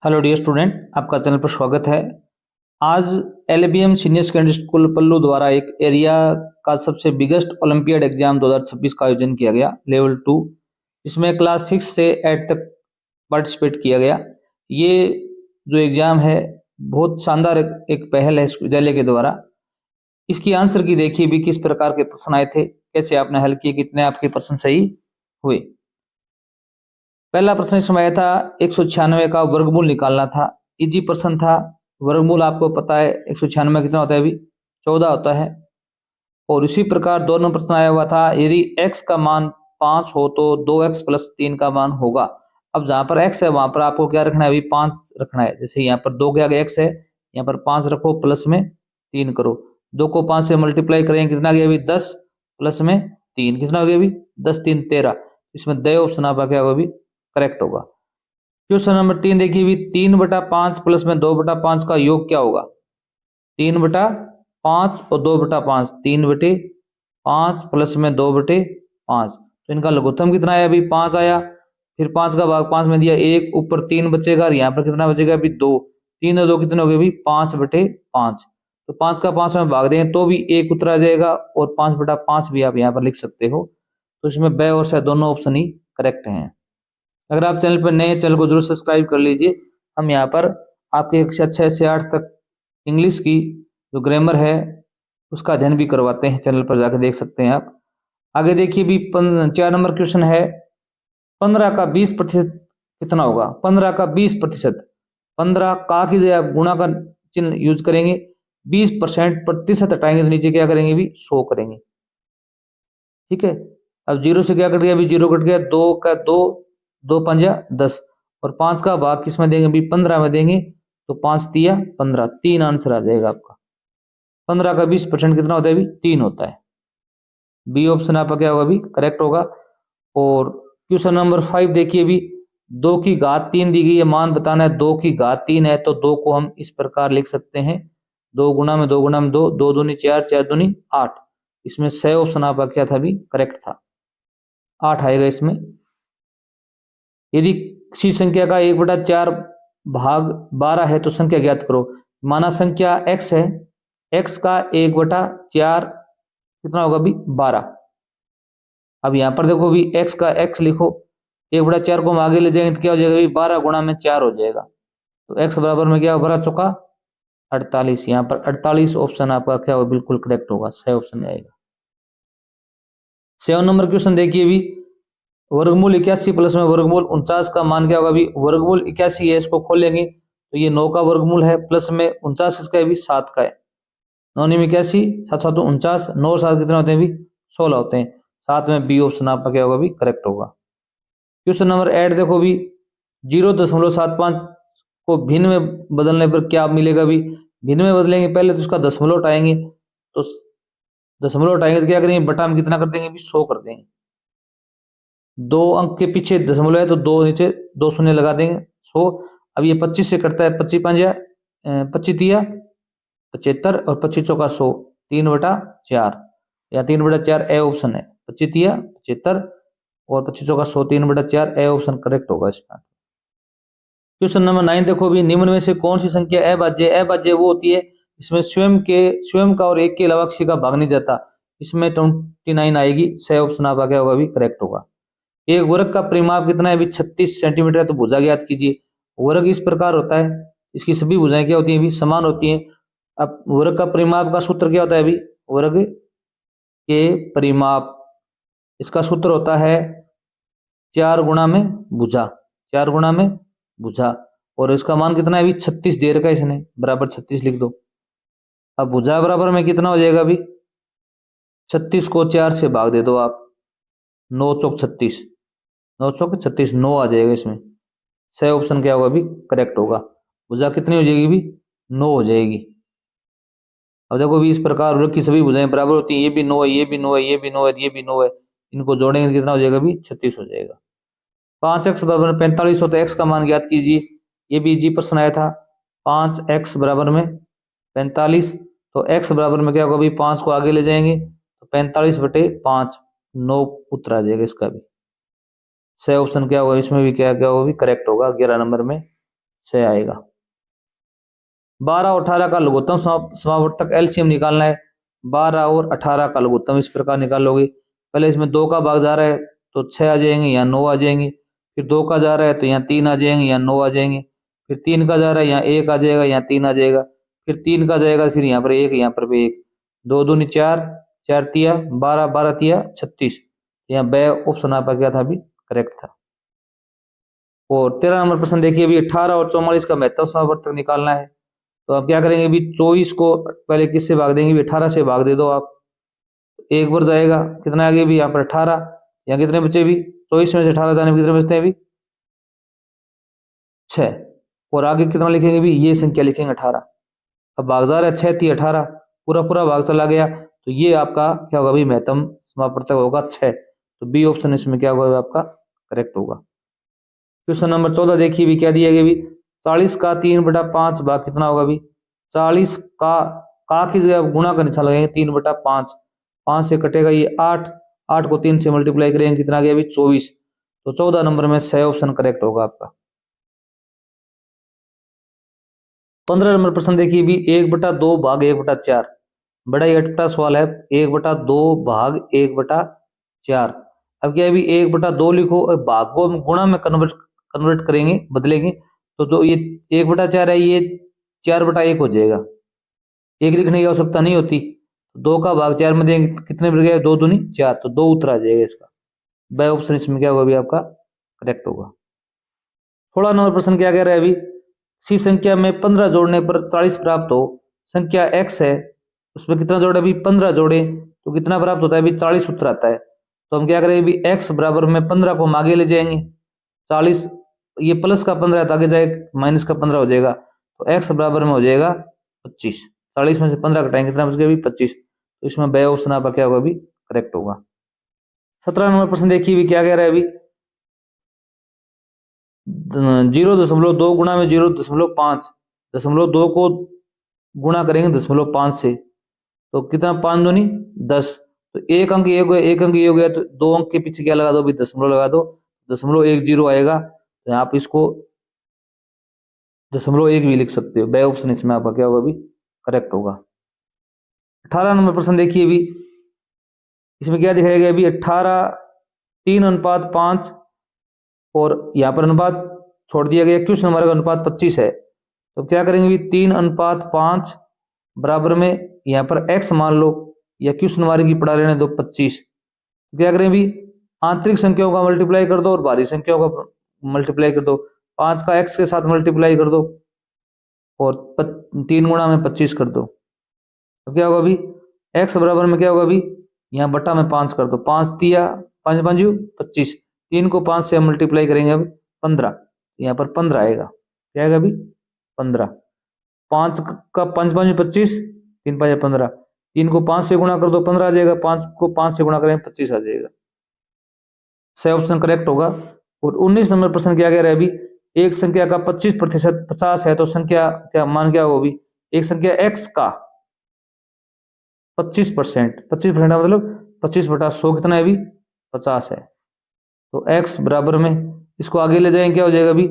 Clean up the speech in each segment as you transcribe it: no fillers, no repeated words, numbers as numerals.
Hello dear student, आपका channel पर स्वागत है। आज एलबीएम सीनियर सेकेंडरी स्कूल पल्लू द्वारा एक एरिया का सबसे बिगेस्ट ओलंपियाड एग्जाम 2026 का आयोजन किया गया, लेवल 2। इसमें क्लास 6 से 8 तक पार्टिसिपेट किया गया। ये जो एग्जाम है बहुत शानदार एक पहल है इस विद्यालय के द्वारा। इसकी आंसर की देखिए भी किस प्रकार के प्रश्न आए थे, कैसे आपने हल किए, कितने आपके प्रश्न सही हुए। पहला प्रश्न इसमें आया था 196 का वर्गमूल निकालना था। इजी प्रश्न था। वर्गमूल आपको पता है 196 कितना होता है, अभी 14 होता है। और इसी प्रकार दो नंबर प्रश्न आया हुआ था, यदि x का मान 5 हो तो 2x प्लस 3 का मान होगा। अब जहां पर x है वहां पर आपको क्या रखना है, अभी 5 रखना है। जैसे यहाँ पर 2 के आगे x है, यहाँ पर 5 रखो, प्लस में 3 करो। 2 को 5 से मल्टीप्लाई करेंगे, कितना गया अभी 10, प्लस में 3 कितना हो गया अभी 10 3 13। इसमें द ऑप्शन आपका क्या होगा, अभी करेक्ट होगा। क्वेश्चन नंबर 3 देखिए भी 3/5 प्लस में 2/5 का योग क्या होगा। 3/5 और 2/5, 3/5 प्लस में 2/5, तो इनका लघुत्तम कितना आया, अभी 5 आया। फिर 5 का भाग 5 में दिया 1, ऊपर 3 बचेगा और यहाँ पर कितना बचेगा, अभी 2। 3 और 2 कितने हो गए, अभी 5/5। तो 5 का 5 में भाग दें तो भी 1 उत्तर आ जाएगा, और 5/5 भी आप यहाँ पर लिख सकते हो। तो इसमें ब और स दोनों ऑप्शन ही करेक्ट हैं। अगर आप चैनल पर नए, चैनल को जरूर सब्सक्राइब कर लीजिए। हम यहाँ पर आपके कक्षा 6 से 8 तक इंग्लिश की जो ग्रामर है उसका अध्ययन भी करवाते हैं, चैनल पर जाकर देख सकते हैं आप। आगे देखिए भी 4 नंबर क्वेश्चन है, 15 का 20% कितना होगा। 15 का 20%, 15 का की जगह गुणा का चिन्ह यूज करेंगे, 20% प्रतिशत हटाएंगे तो नीचे क्या करेंगे, भी 100 करेंगे। ठीक है। अब जीरो से क्या कट गया, अभी जीरो कट गया, 2 का 2, 2 पंजा 10, और 5 का भाग किस में देंगे, भी 15 में देंगे, तो 5 तिया 15, 3 आंसर आ जाएगा आपका। 15 का 20% कितना होता है, अभी 3 होता है। बी ऑप्शन आपका क्या होगा, अभी करेक्ट होगा। और क्वेश्चन नंबर 5 देखिए भी 2 की घात 3 दी गई है, मान बताना है। 2 की घात 3 है तो 2 को हम इस प्रकार लिख सकते हैं, 2 गुना में 2 गुना में 2, 2 दूनी 4, 4 दूनी 8। इसमें 6 ऑप्शन आपका क्या था, अभी करेक्ट था, 8 आएगा इसमें। यदि किसी संख्या का 1/4 भाग 12 है तो संख्या ज्ञात करो। माना संख्या x है, x का 1/4 कितना होगा, अभी 12। अब यहां पर देखो भी x का x लिखो, 1/4 को हम आगे ले जाएंगे तो क्या हो जाएगा, अभी 12 गुणा में 4 हो जाएगा। तो x बराबर में क्या होगा, चौका 48। यहाँ पर 48 ऑप्शन आपका क्या होगा, बिल्कुल करेक्ट होगा, सही ऑप्शन आएगा। 7 नंबर क्वेश्चन देखिए भी, वर्गमूल 81 प्लस में वर्गमूल 49 का मान क्या होगा। अभी वर्गमूल 81 है, इसको खोलेंगे तो ये 9 का वर्गमूल है, प्लस में 49 किसका है, अभी 7 का है। 9 में 81, 7 7 49, 9 और 7 कितने होते हैं, अभी 16 होते हैं। 7 में बी ऑप्शन आपका क्या होगा, अभी करेक्ट होगा। क्वेश्चन नंबर 8 देखो भी 0.75 को भिन्न में बदलने पर क्या मिलेगा। अभी भिन्न में बदलेंगे, पहले तो उसका दशमलव उठाएंगे, तो दशमलव उठाएंगे तो क्या करेंगे, बटा में कितना कर देंगे, अभी 100 कर देंगे। 2 अंक के पीछे दशमलव है तो 2 नीचे 2 शून्य लगा देंगे, 100। अब ये 25 से कटता है, 25 पंजा 25 तिया 75, और 25 चौका 100, 3/4 या 3/4 ए ऑप्शन है। 25 तिया 75 और 25 चौका 100, 3/4 ए ऑप्शन करेक्ट होगा इसका। क्वेश्चन नंबर 9 देखो भी, निम्न में से कौन सी संख्या अभाज्य। अभाज्य वो होती है इसमें स्वयं का और एक के अलावा किसी का भाग नहीं जाता। इसमें 29 आएगी, सही ऑप्शन आपका क्या होगा, अभी करेक्ट होगा। एक वर्ग का परिमाप कितना है, अभी 36 सेंटीमीटर है, तो भुजा ज्ञात कीजिए। वर्ग इस प्रकार होता है, इसकी सभी भुजाएं क्या होती हैं, अभी समान होती हैं। अब वर्ग का परिमाप का सूत्र क्या होता है, अभी वर्ग के परिमाप, इसका सूत्र होता है 4 गुणा में भुजा, 4 गुणा में भुजा। और इसका मान कितना है, अभी 36 दे रखा है इसने, बराबर 36 लिख दो। अब भुजा बराबर में कितना हो जाएगा, अभी 36 को 4 से भाग दे दो आप, 9 चौक 36, 9 चौक 36, 9 आ जाएगा इसमें। सही ऑप्शन क्या होगा, अभी करेक्ट होगा। भुजा कितनी हो जाएगी, अभी 9 हो जाएगी। अब देखो भी इस प्रकार वर्ग की सभी भुजाएं बराबर होती हैं, ये भी 9 है, ये भी 9 है, ये भी 9 है, ये भी 9 है। इनको जोड़ेंगे तो कितना हो जाएगा, अभी 36 हो जाएगा। 5x बराबर 45 हो तो x का मान ज्ञात कीजिए। ये भी इजी प्रश्न आया था। 5x बराबर में 45, तो x बराबर में क्या होगा, अभी 5 को आगे ले जाएंगे तो 45/5, 9 उत्तर आ जाएगा इसका भी। सही ऑप्शन क्या होगा, इसमें भी क्या क्या होगा, भी करेक्ट होगा 11 नंबर में 6 आएगा। 12 और 18 का लघुत्तम समावर्तक एलसीएम निकालना है। 12 और 18 का लघुत्तम इस प्रकार निकालोगे। पहले इसमें 2 का भाग जा रहा है तो 6 आ जाएंगे, यहाँ 9 आ जाएंगे। फिर 2 का जा रहा है तो यहाँ 3 आ जाएंगे, यहाँ 9 आ जाएंगे। फिर 3 का जा रहा है, यहाँ 1 आ जाएगा, यहाँ 3 आ जाएगा। फिर 3 का जाएगा, फिर यहाँ पर 1, यहाँ पर भी 1। 2 दूनी 4, 4 तिया 12, 12 तिया 36। यहाँ ब ऑप्शन आपका क्या था अभी करेक्ट था। और 13 नंबर प्रश्न देखिए अभी 18 और 44 का महत्तम समावर्तक निकालना है। तो आप क्या करेंगे अभी 24 को पहले किससे भाग देंगे, 18 से भाग दे दो आप। एक बार जाएगा, कितना आगे भी यहाँ पर 18, यहाँ कितने बचे भी 24 में से 18 जाने में कितने बचते हैं अभी 6। और आगे कितना लिखेंगे भी ये संख्या लिखेंगे 18। अब भाग जा रहा है 6 3 18, पूरा पूरा भाग चला गया तो ये आपका क्या होगा अभी महत्तम समावर्तक होगा 6। तो बी ऑप्शन इसमें क्या होगा आपका करेक्ट होगा। क्वेश्चन नंबर 14 देखिए भी क्या दिया गया भी 40 का 3/5 भाग कितना होगा भी 40 का की जगह गुणा का निशान लगाएंगे 3/5, 5 से कटेगा ये 8, 8 को 3 से मल्टीप्लाई करेंगे कितना गया भी 24। तो 14 नंबर में 6 ऑप्शन करेक्ट होगा आपका। 15 नंबर प्रश्न देखिए भी 1/2 भाग 1/4, बड़ा ही अटपटा सवाल है। 1/2 भाग 1/4, अब क्या है भी 1/2 लिखो और भाग को हम गुणा में कन्वर्ट करेंगे, बदलेंगे तो ये 1/4 है, ये 4/1 हो जाएगा। 1 लिखने की आवश्यकता नहीं होती। 2 का भाग 4 में देंगे कितने बढ़ गया 2 दूनी 4, तो 2 उत्तर आ जाएगा इसका। ब ऑप्शन इसमें क्या होगा अभी आपका करेक्ट होगा। 16 नंबर प्रश्न क्या कह रहा है अभी सी संख्या में 15 जोड़ने पर 40 प्राप्त हो। संख्या x है उसमें कितना जोड़े अभी 15 जोड़े तो कितना प्राप्त होता है अभी 40 उत्तर आता है। तो हम क्या करेंगे अभी x बराबर में 15 को हम आगे ले जाएंगे, 40 ये प्लस का 15 आगे जाए माइनस का 15 हो जाएगा तो x बराबर में हो जाएगा 25। 40 में से 15 घटाएंगे कितना बच गया अभी 25। तो इसमें ब ऑप्शन आपका क्या होगा अभी करेक्ट होगा। 17 नंबर प्रश्न देखिए भी क्या कह रहा है अभी 0.2 गुणा में 0.5, 0.2 को गुणा करेंगे 0.5 से तो कितना 5 दूनी 10। तो एक अंक ये हो गया, एक अंक ये हो गया, तो 2 अंक के पीछे क्या लगा दो अभी दशमलव लगा दो, 0.10 आएगा। तो आप इसको 0.1 भी लिख सकते हो। बे ऑप्शन इसमें आपका क्या होगा अभी करेक्ट होगा। 18 नंबर प्रश्न देखिए अभी इसमें क्या दिखाया गया अभी 18 3:5 और यहाँ पर अनुपात छोड़ दिया गया, क्वेश्चन हमारे का अनुपात 25 है। तो क्या करेंगे अभी 3:5 बराबर में यहाँ पर x मान लो या क्वेश्चन हमारे की पढ़ा लेने दो 25। तो क्या करें अभी आंतरिक संख्याओं का मल्टीप्लाई कर दो और बाहरी संख्याओं का मल्टीप्लाई कर दो। 5 का x के साथ मल्टीप्लाई कर दो और 3 गुणा में 25 कर दो। तो क्या होगा अभी x बराबर में क्या होगा अभी यहाँ बटा में 5 कर दो, 5 तिया 5 5 25, 3 को 5 से मल्टीप्लाई करेंगे अब 15, यहाँ पर 15 आएगा। क्या आएगा अभी 15, 5 का 5 5 25, 3 5 15, 3 को 5 से गुणा कर दो 15 आ जाएगा, 5 को 5 से गुणा करेंगे 25 आ जाएगा। सही ऑप्शन करेक्ट होगा। और 19 नंबर प्रश्न क्या कह रहा है अभी एक संख्या का 25% 50 है तो संख्या क्या मान क्या होगा अभी एक संख्या x का 25%, 25% मतलब 25/100 कितना है अभी 50 है। तो x बराबर में इसको आगे ले जाएंगे क्या हो जाएगा अभी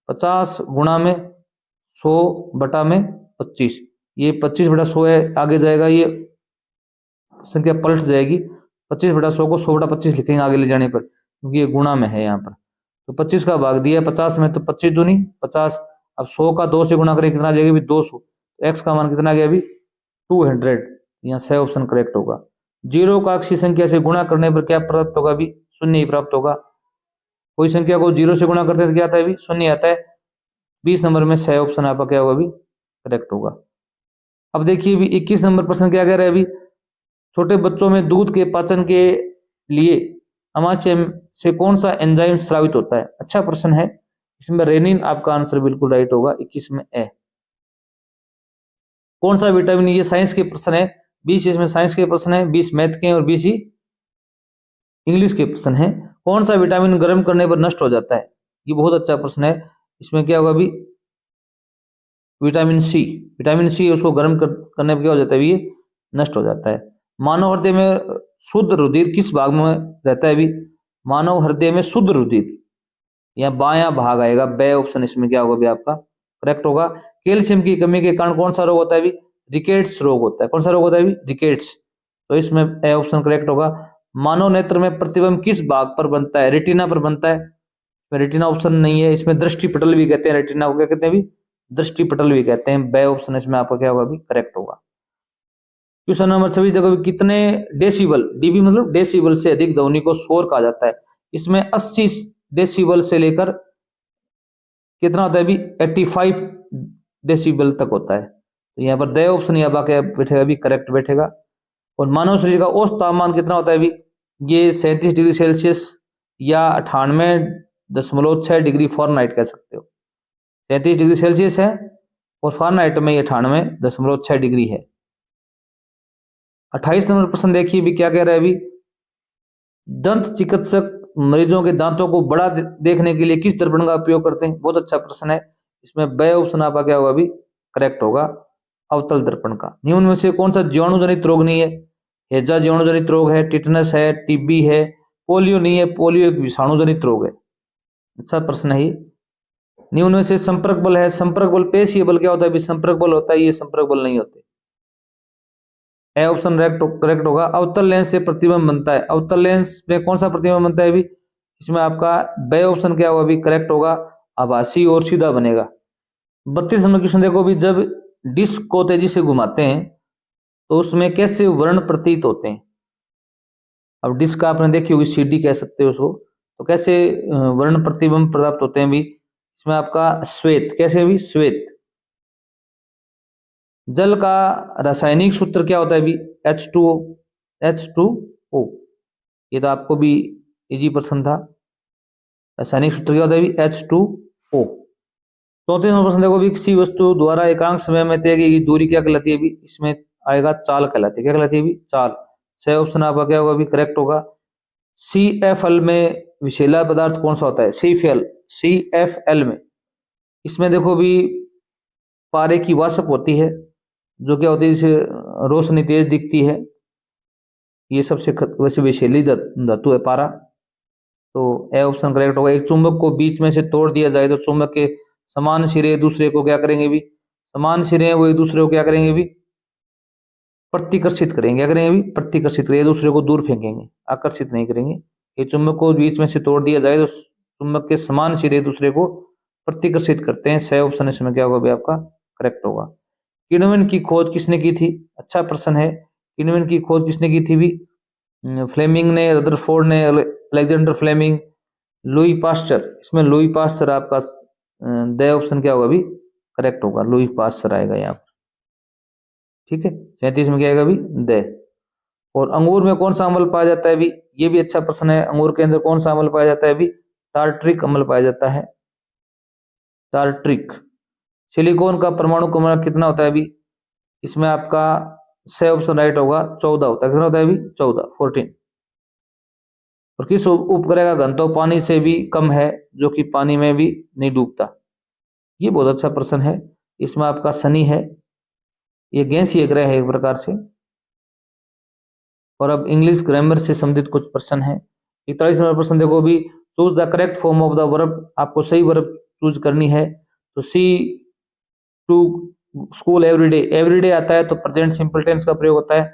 50 गुणा में 100 बटा में 25, ये 25/100 है, आगे जाएगा ये संख्या पलट जाएगी। 25/100 को 100/25 लिखेंगे आगे ले जाने पर क्योंकि ये गुणा में है यहाँ पर। तो 25 का भाग दिया 50 में तो 25 दूनी 50, अब 100 का 2 से गुणा करें कितना आ जाएगा अभी 200, तो x का मान कितना आ गया अभी 200। यहाँ सही ऑप्शन करेक्ट होगा। 0 का अक्षीय संख्या से गुणा करने पर क्या प्राप्त होगा अभी 0 ही प्राप्त होगा। कोई संख्या को 0 से गुणा करते हैं तो क्या आता है अभी 0 आता है। 20 नंबर में सही ऑप्शन आपका क्या होगा अभी करेक्ट होगा। अब देखिए अभी 21 नंबर प्रश्न क्या कह रहा है अभी छोटे बच्चों में दूध के पाचन के लिए अमाशय से कौन सा एंजाइम स्रावित होता है। अच्छा प्रश्न है, इसमें रेनिन आपका आंसर बिल्कुल राइट होगा 21 में ए। कौन सा विटामिन, ये साइंस के प्रश्न है, 20 इसमें साइंस के प्रश्न है, 20 मैथ के और 20 ही इंग्लिश के प्रश्न है। कौन सा विटामिन गर्म करने पर नष्ट हो जाता है, ये बहुत अच्छा प्रश्न है। इसमें क्या होगा अभी विटामिन सी, विटामिन सी उसको गर्म करने पर क्या हो जाता है ये नष्ट हो जाता है। मानव हृदय में शुद्ध रुधिर किस भाग में रहता है अभी मानव हृदय में शुद्ध रुधिर या बायां भाग आएगा। बे ऑप्शन इसमें क्या होगा अभी आपका करेक्ट होगा। कैल्शियम की कमी के कारण कौन सा रोग होता है अभी? रिकेट्स रोग होता है। कौन सा रोग होता है अभी? रिकेट्स। तो इसमें ए ऑप्शन करेक्ट होगा। मानव नेत्र में प्रतिबिंब किस भाग पर बनता है? रेटिना पर बनता है। रेटिना ऑप्शन नहीं है। इसमें दृष्टि पटल भी कहते हैं, रेटिना को क्या कहते हैं अभी? दृष्टि पटल भी कहते हैं। बे ऑप्शन इसमें आपका क्या होगा अभी? करेक्ट होगा। क्वेश्चन नंबर 26 देखो, कितने डेसिबल, डीबी मतलब डेसिबल से अधिक ध्वनि को शोर कहा जाता है? इसमें 80 डेसिबल से लेकर कितना होता है अभी? 85 डेसिबल तक होता है। तो यहाँ पर द ऑप्शन यहाँ बाकी बैठेगा अभी, करेक्ट बैठेगा। और मानव शरीर का औसत तापमान कितना होता है अभी? ये 37 डिग्री सेल्सियस या 98.6 डिग्री फॉरेनहाइट कह सकते हो। 37 डिग्री सेल्सियस है और फॉरेनहाइट में 98.6 डिग्री है। 28 नंबर प्रश्न देखिए भी क्या कह रहा है अभी? दंत चिकित्सक मरीजों के दांतों को बड़ा देखने के लिए किस दर्पण का उपयोग करते हैं? बहुत अच्छा प्रश्न है। इसमें बे ऑप्शन आपका क्या होगा अभी? करेक्ट होगा, अवतल दर्पण का। निम्न में से कौन सा जीवाणु जनित रोग नहीं है? हैजा जीवाणु जनित रोग है, टिटनस है, टीबी है, पोलियो नहीं है। पोलियो एक विषाणु जनित रोग है। अच्छा प्रश्न है ये। निम्न में से संपर्क बल है। संपर्क बल पेशीय बल क्या होता है? संपर्क बल होता है, ये संपर्क बल नहीं होते। ए ऑप्शन करेक्ट होगा। अवतल लेंस से प्रतिबिंब बनता है। अवतल लेंस में कौन सा प्रतिबिंब बनता है अभी? इसमें आपका बे ऑप्शन क्या होगा अभी? करेक्ट होगा, आभासी और सीधा बनेगा। 32 नंबर क्वेश्चन देखो भी, जब डिस्क को तेजी से घुमाते हैं तो उसमें कैसे वर्ण प्रतीत होते हैं? अब डिस्क आपने देखी होगी, सीडी कह सकते हो उसको। तो कैसे वर्ण प्रतिबिंब प्राप्त होते हैं भी? इसमें आपका श्वेत, कैसे भी? श्वेत। जल का रासायनिक सूत्र क्या होता है अभी? H2O। H2O, ये तो आपको भी इजी प्रश्न था। रासायनिक सूत्र क्या होता है अभी? H2O। 34 नंबर प्रश्न देखो भी, किसी वस्तु द्वारा एकांक समय में तय की गई दूरी क्या कहलाती है अभी? इसमें आएगा चाल कहलाती है। क्या कहलाती है अभी? चाल। सही ऑप्शन आपका क्या होगा अभी? करेक्ट होगा। CFL में विषैला पदार्थ कौन सा होता है? CFL में, इसमें देखो भी पारे की वाष्प होती है, जो क्या होती है, इसे रोशनी तेज दिखती है। ये सबसे वैसे विषैली धातु है पारा। तो ए ऑप्शन करेक्ट होगा। एक चुंबक को बीच में से तोड़ दिया जाए तो चुंबक के समान सिरे दूसरे को क्या करेंगे भी? समान सिरे वो एक दूसरे को क्या करेंगे भी? प्रतिकर्षित करेंगे। क्या करेंगे भी? प्रतिकर्षित करेंगे, दूसरे को दूर फेंकेंगे, आकर्षित नहीं करेंगे। ये चुंबक को बीच में से तोड़ दिया जाए तो चुंबक के समान सिरे दूसरे को प्रतिकर्षित करते हैं। सही ऑप्शन इसमें क्या होगा भी? आपका करेक्ट होगा। किण्वन की खोज किसने की थी? अच्छा प्रश्न है। किण्वन की खोज किसने की थी भी? फ्लेमिंग ने, रदरफोर्ड ने, अलेक्जेंडर फ्लेमिंग, लुई पास्चर। इसमें लुई पास्चर आपका द ऑप्शन क्या होगा अभी? करेक्ट होगा, लुई पास्चर आएगा यहाँ पर। ठीक है, 37 में क्या आएगा अभी? द। और अंगूर में कौन सा अम्ल पाया जाता है अभी? ये भी अच्छा प्रश्न है। अंगूर के अंदर कौन सा अम्ल पाया जाता है अभी? टार्ट्रिक अम्ल पाया जाता है, टार्ट्रिक। सिलिकॉन का परमाणु क्रमांक कितना होता है अभी? इसमें आपका सही ऑप्शन राइट होगा, 14 होता है। कितना होता है अभी? 14, 14। और किस उपग्रह का घनत्व पानी से भी कम है, जो कि पानी में भी नहीं डूबता? ये बहुत अच्छा प्रश्न है। इसमें आपका शनि है। ये गैसीय ग्रह है एक प्रकार से। और अब इंग्लिश ग्रामर से संबंधित कुछ प्रश्न है। 41 नंबर प्रश्न देखो भी, choose the correct form of the verb. आपको सही वर्ब चूज करनी है। तो सी टू स्कूल एवरीडे, एवरीडे आता है तो प्रेजेंट सिंपल टेंस का प्रयोग होता है।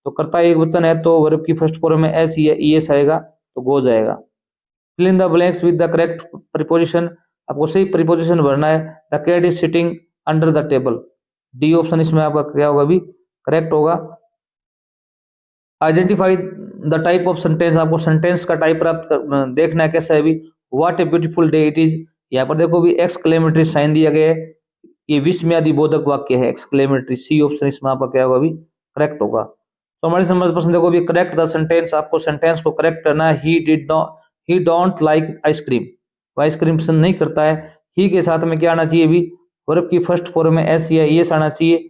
तो कर्ता एक वचन है तो वर्ब की फर्स्ट फॉर्म में एस या ईएस आएगा तो गो जाएगा। Fill in the blanks with the correct preposition. आपको सही प्रीपोजिशन भरना है। The cat is sitting under the table. D option इसमें आपका क्या होगा अभी? करेक्ट होगा। Identify the type of sentence. आपको सेंटेंस का टाइप प्राप्त देखना है कैसा है अभी? What a beautiful day it is. यहाँ पर देखो भी एक्सक्लेमेटरी साइन दिया गया है। ये विस्मयादि बोधक वाक्य है, एक्सक्लेमेटरी। सी ऑप्शन इसमें आपका क्या होगा अभी? करेक्ट होगा। तो हमारे समझ प्रश्न देखो भी, करेक्ट द सेंटेंस। आपको सेंटेंस को करेक्ट करना है। ही डोंट लाइक आइसक्रीम। वो आइसक्रीम पसंद नहीं करता है। ही के साथ में क्या आना चाहिए भी? वर्ब की फर्स्ट फॉर्म में एस या एस आना चाहिए।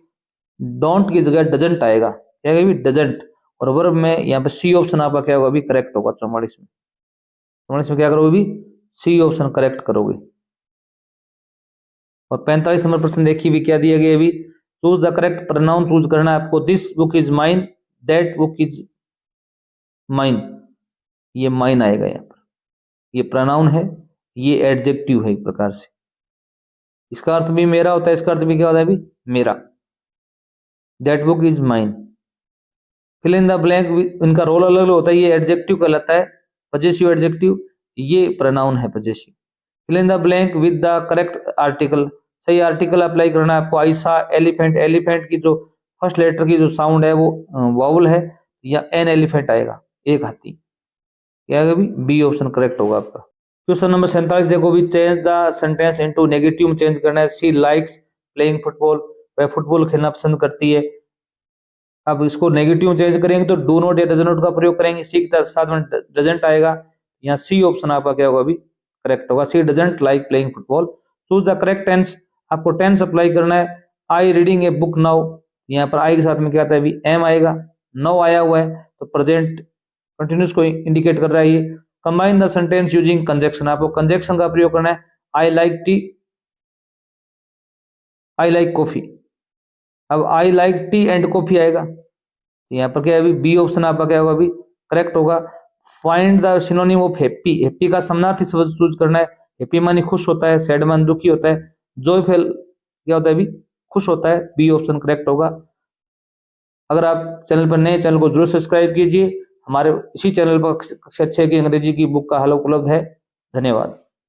डोंट की जगह डजंट आएगा। क्या आएगा भी? डजंट। और वर्ब में यहाँ पे सी ऑप्शन आपका क्या होगा अभी? करेक्ट होगा। 44 में, 44 में क्या करोगे भी? सी ऑप्शन करेक्ट करोगे। और 45 नंबर प्रश्न देखिए भी क्या दिया गया अभी? Choose the correct pronoun choose करना है आपको। This book is mine, that book is mine. ये माइन आएगा यहाँ पर। ये प्रोनाउन है, ये एडजेक्टिव है एक प्रकार से। इसका अर्थ भी मेरा होता है, इसका अर्थ भी क्या होता है अभी, मेरा। That book is mine. Fill in the blank, इनका रोल अलग अलग होता है। ये एडजेक्टिव कहलाता है, पजेसिव एडजेक्टिव, ये प्रोनाउन है possessive. Fill in the blank with the correct article, सही आर्टिकल अप्लाई करना है आपको। आई सा एलिफेंट, एलिफेंट की जो फर्स्ट लेटर की जो साउंड है वो वावल है, या एन एलिफेंट आएगा, एक हाथी। क्या आएगा अभी, बी ऑप्शन करेक्ट होगा आपका। क्वेश्चन नंबर 47 देखो भी, change the sentence into negative में चेंज करना है। सी लाइक्स प्लेइंग फुटबॉल, वह फुटबॉल खेलना पसंद करती है। अब इसको नेगेटिव में चेंज करेंगे तो डू नॉट या डज नॉट का प्रयोग करेंगे, सी के साथ में डजंट आएगा। यहाँ सी ऑप्शन आपका क्या होगा अभी, करेक्ट होगा। She doesn't like playing football. Choose the correct tense, आपको टेंस अप्लाई करना है। I reading a book now, यहाँ पर आई के साथ में क्या आता है अभी, एम आएगा। नाउ आया हुआ है तो प्रेजेंट कंटिन्यूस को इंडिकेट कर रहा है ये। Combine the sentence using conjunction, आपको कंजक्शन का प्रयोग करना है। I like tea, I like coffee. अब I like tea and coffee आएगा, यहाँ पर क्या है अभी, बी ऑप्शन आपका क्या होगा अभी, करेक्ट होगा। Find the synonym of happy, happy का समानार्थी शब्द चूज करना है। हैप्पी मानी खुश होता है, सैड मानी दुखी होता है, जॉयफुल क्या होता है अभी, खुश होता है। बी ऑप्शन करेक्ट होगा। अगर आप चैनल पर नए, चैनल को जरूर सब्सक्राइब कीजिए। हमारे इसी चैनल पर कक्षा 6 की अंग्रेजी की बुक का हल उपलब्ध है। धन्यवाद।